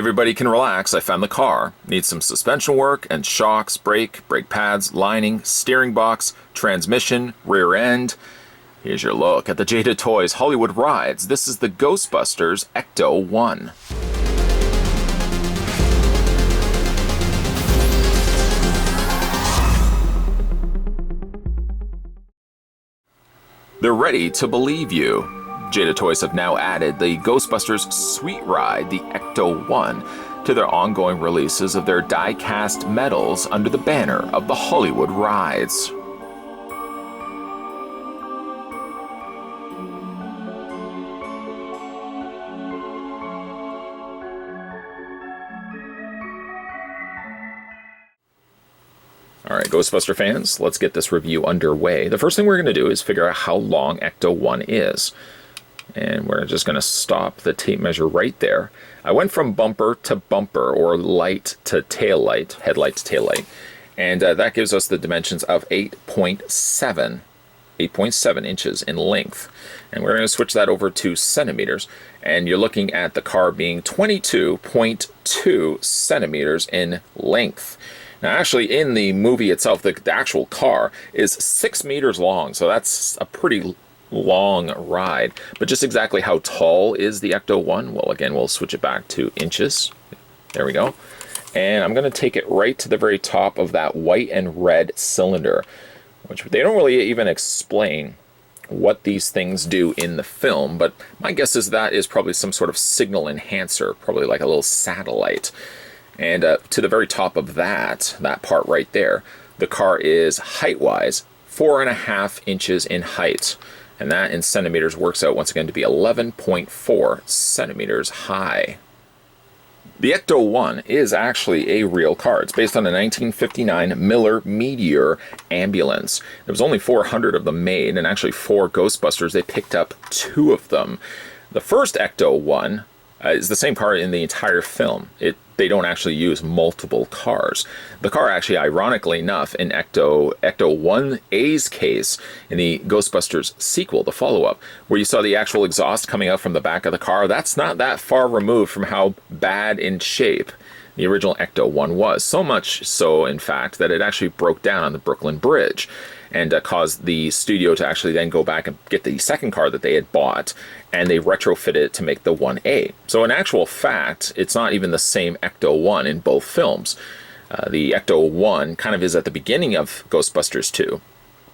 Everybody can relax, I found the car. Needs some suspension work and shocks, brake pads, lining, steering box, transmission, rear end. Here's your look at the Jada Toys Hollywood Rides. This is the Ghostbusters Ecto-1. They're ready to believe you. Jada Toys have now added the Ghostbusters Sweet Ride, the Ecto-1, to their ongoing releases of their die-cast medals under the banner of the Hollywood Rides. Alright, Ghostbuster fans, let's get this review underway. The first thing we're going to do is figure out how long Ecto-1 is. And we're just going to stop the tape measure right there. I went from bumper to bumper, or light to tail light, headlight to tail light. And that gives us the dimensions of 8.7 inches in length. And we're going to switch that over to centimeters. And you're looking at the car being 22.2 centimeters in length. Now, actually, in the movie itself, the actual car is 6 meters long, so that's a pretty long ride. But just exactly how tall is the Ecto-1? Well, again, we'll switch it back to inches. There we go. And I'm going to take it right to the very top of that white and red cylinder, which they don't really even explain what these things do in the film, but my guess is that is probably some sort of signal enhancer, probably like a little satellite. And to the very top of that part right there, the car is height-wise 4.5 inches in height. And that in centimeters works out once again to be 11.4 centimeters high. The Ecto-1 is actually a real car. It's based on a 1959 Miller Meteor ambulance. There was only 400 of them made, and actually for Ghostbusters, they picked up 2 of them. The first Ecto-1 is the same car in the entire film. They don't actually use multiple cars. The car actually, ironically enough, in Ecto-1A's case, in the Ghostbusters sequel, the follow-up, where you saw the actual exhaust coming out from the back of the car, that's not that far removed from how bad in shape the original Ecto-1 was. So much so, in fact, that it actually broke down on the Brooklyn Bridge and caused the studio to actually then go back and get the second car that they had bought, and they retrofitted it to make the 1A. So in actual fact, it's not even the same Ecto-1 in both films. The Ecto-1 kind of is at the beginning of Ghostbusters 2,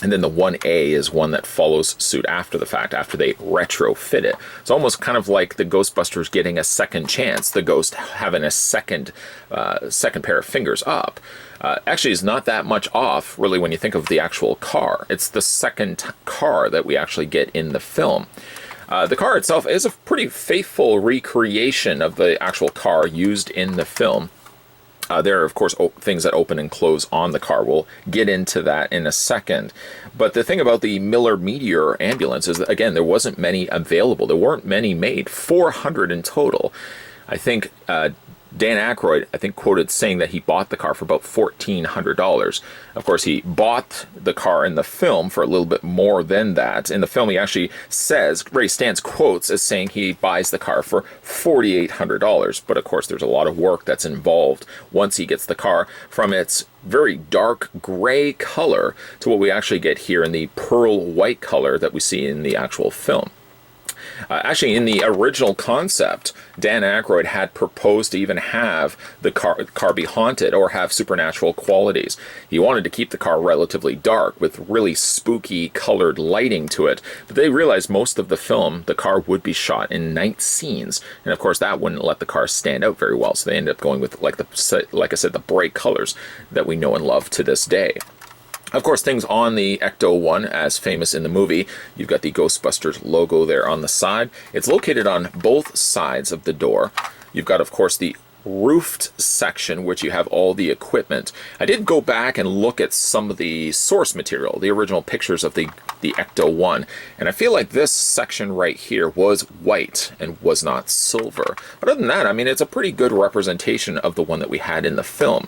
and then the 1A is one that follows suit after the fact, after they retrofit it. It's almost kind of like the Ghostbusters getting a second chance, the ghost having a second pair of fingers up. Actually, is not that much off, really, when you think of the actual car. It's the second car that we actually get in the film. The car itself is a pretty faithful recreation of the actual car used in the film. There are, of course, things that open and close on the car. We'll get into that in a second. But the thing about the Miller Meteor ambulance is that, again, there wasn't many available. There weren't many made, 400 in total. I think Dan Aykroyd, quoted saying that he bought the car for about $1,400. Of course, he bought the car in the film for a little bit more than that. In the film, he actually says, Ray Stantz quotes as saying he buys the car for $4,800. But of course, there's a lot of work that's involved once he gets the car, from its very dark gray color to what we actually get here in the pearl white color that we see in the actual film. Actually, in the original concept, Dan Aykroyd had proposed to even have the car be haunted or have supernatural qualities. He wanted to keep the car relatively dark with really spooky colored lighting to it, but they realized most of the film, the car would be shot in night scenes, and of course that wouldn't let the car stand out very well, so they ended up going with, like I said, the bright colors that we know and love to this day. Of course, things on the Ecto-1, as famous in the movie, you've got the Ghostbusters logo there on the side. It's located on both sides of the door. You've got, of course, the roofed section, which you have all the equipment. I did go back and look at some of the source material, the original pictures of the Ecto-1, and I feel like this section right here was white and was not silver. But other than that, I mean, it's a pretty good representation of the one that we had in the film.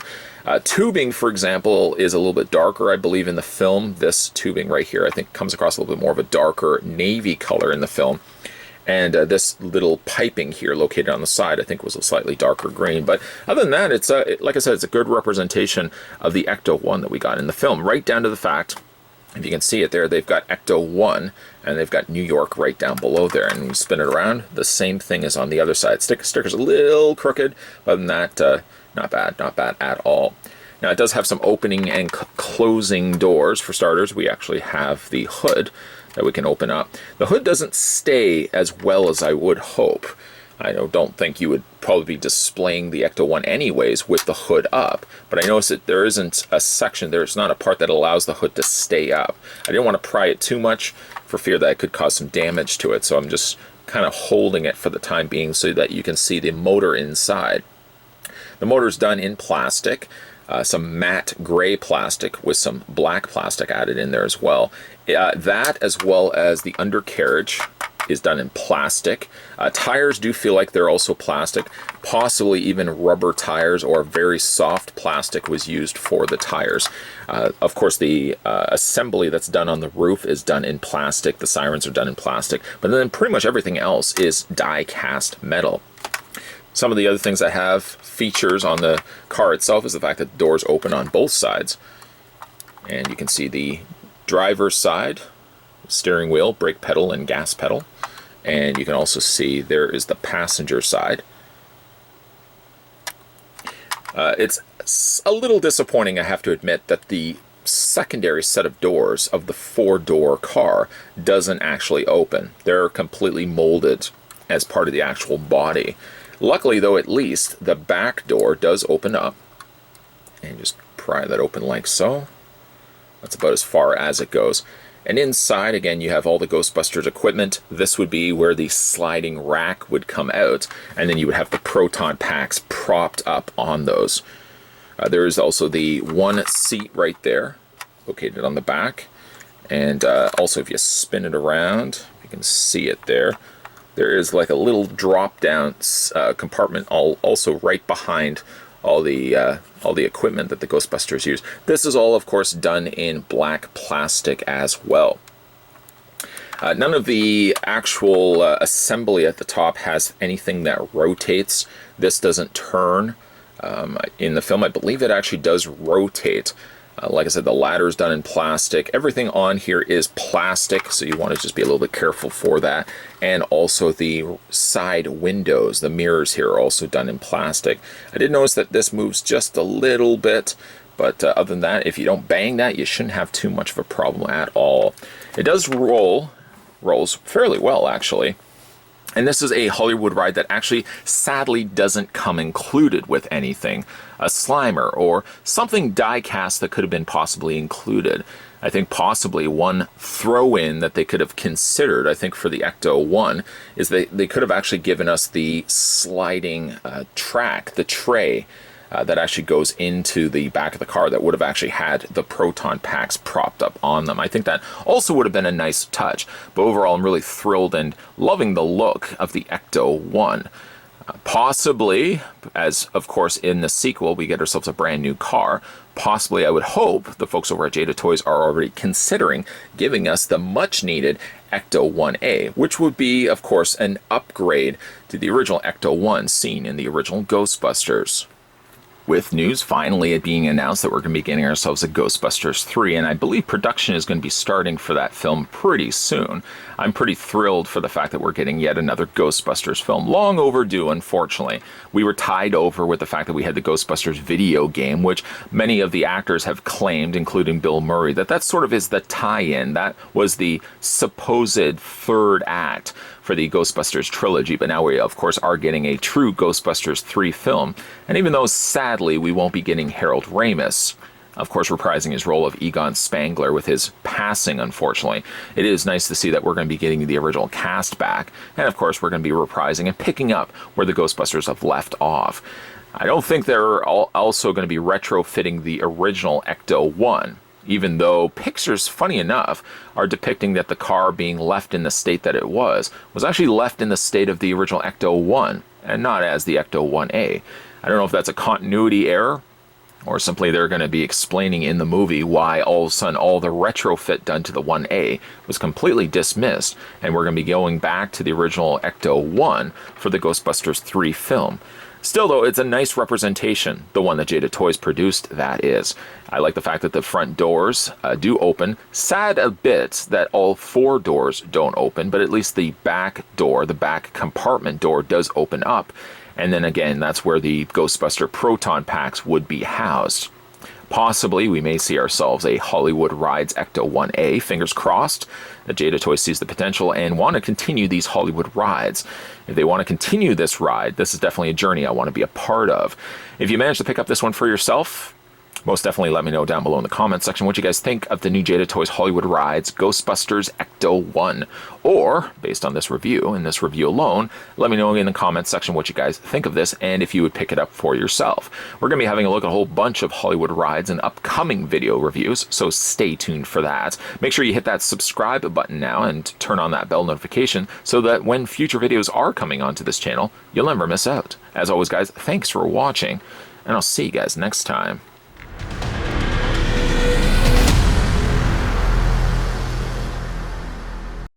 Tubing, for example, is a little bit darker, I believe, in the film. This tubing right here, I think, comes across a little bit more of a darker navy color in the film. And this little piping here located on the side, I think, was a slightly darker green. But other than that, it's like I said, it's a good representation of the Ecto-1 that we got in the film, right down to the fact, if you can see it there, they've got Ecto-1, and they've got New York right down below there. And when you spin it around, the same thing is on the other side. Sticker's a little crooked, but other than that, not bad at all. Now, it does have some opening and closing doors. For starters, we actually have the hood that we can open up. The hood doesn't stay as well as I would hope. I don't think you would probably be displaying the Ecto-1 anyways with the hood up, but I noticed that there isn't a section, there's not a part that allows the hood to stay up. I didn't want to pry it too much for fear that it could cause some damage to it, so I'm just kind of holding it for the time being so that you can see the motor inside. The motor's done in plastic. Some matte gray plastic with some black plastic added in there as well. That, as well as the undercarriage, is done in plastic. Tires do feel like they're also plastic. Possibly even rubber tires or very soft plastic was used for the tires. Of course, the assembly that's done on the roof is done in plastic. The sirens are done in plastic. But then pretty much everything else is die-cast metal. Some of the other things that have features on the car itself is the fact that the doors open on both sides. And you can see the driver's side, steering wheel, brake pedal, and gas pedal. And you can also see there is the passenger side. It's a little disappointing, I have to admit, that the secondary set of doors of the four-door car doesn't actually open. They're completely molded as part of the actual body. Luckily, though, at least the back door does open up. And just pry that open like so. That's about as far as it goes. And inside, again, you have all the Ghostbusters equipment. This would be where the sliding rack would come out, and then you would have the proton packs propped up on those. There is also the one seat right there, located on the back. And also, if you spin it around, you can see it there. There is like a little drop-down compartment also right behind all the equipment that the Ghostbusters use. This is all, of course, done in black plastic as well. None of the actual assembly at the top has anything that rotates. This doesn't turn. In the film, I believe it actually does rotate. Like I said, the ladder is done in plastic. Everything on here is plastic, so you want to just be a little bit careful for that. And also the side windows, the mirrors here are also done in plastic. I did notice that this moves just a little bit, but other than that, if you don't bang that, you shouldn't have too much of a problem at all. It does rolls fairly well, actually. And this is a Hollywood ride that actually sadly doesn't come included with anything. A Slimer or something die-cast that could have been possibly included. I think possibly one throw-in that they could have considered, I think for the Ecto-1, is they could have actually given us the sliding track, the tray, that actually goes into the back of the car that would have actually had the proton packs propped up on them. I think that also would have been a nice touch, but overall I'm really thrilled and loving the look of the Ecto-1. Possibly, as of course in the sequel we get ourselves a brand new car, possibly I would hope the folks over at Jada Toys are already considering giving us the much needed Ecto-1A, which would be of course an upgrade to the original Ecto-1 seen in the original Ghostbusters. With news finally being announced that we're going to be getting ourselves a Ghostbusters 3, and I believe production is going to be starting for that film pretty soon. I'm pretty thrilled for the fact that we're getting yet another Ghostbusters film. Long overdue, unfortunately. We were tied over with the fact that we had the Ghostbusters video game, which many of the actors have claimed, including Bill Murray, that sort of is the tie-in. That was the supposed third act for the Ghostbusters trilogy, but now we, of course, are getting a true Ghostbusters 3 film. And even though, sadly, we won't be getting Harold Ramis, of course, reprising his role of Egon Spangler with his passing, unfortunately, it is nice to see that we're going to be getting the original cast back. And, of course, we're going to be reprising and picking up where the Ghostbusters have left off. I don't think they're also going to be retrofitting the original Ecto-1. Even though pictures, funny enough, are depicting that the car being left in the state that it was actually left in the state of the original Ecto-1, and not as the Ecto-1A. I don't know if that's a continuity error, Or simply they're going to be explaining in the movie why all of a sudden all the retrofit done to the 1A was completely dismissed, and we're going to be going back to the original Ecto-1 for the Ghostbusters 3 film. Still, though, it's a nice representation, the one that Jada Toys produced, that is. I like the fact that the front doors do open. Sad a bit that all 4 doors don't open, but at least the back door, the back compartment door, does open up. And then again, that's where the Ghostbuster proton packs would be housed. Possibly, we may see ourselves a Hollywood Rides Ecto-1A, fingers crossed, that Jada Toys sees the potential and want to continue these Hollywood rides. If they want to continue this ride, this is definitely a journey I want to be a part of. If you manage to pick up this one for yourself, most definitely let me know down below in the comments section what you guys think of the new Jada Toys Hollywood Rides Ghostbusters Ecto-1. Or, based on this review, and this review alone, let me know in the comments section what you guys think of this and if you would pick it up for yourself. We're going to be having a look at a whole bunch of Hollywood rides in upcoming video reviews, so stay tuned for that. Make sure you hit that subscribe button now and turn on that bell notification so that when future videos are coming onto this channel, you'll never miss out. As always, guys, thanks for watching, and I'll see you guys next time.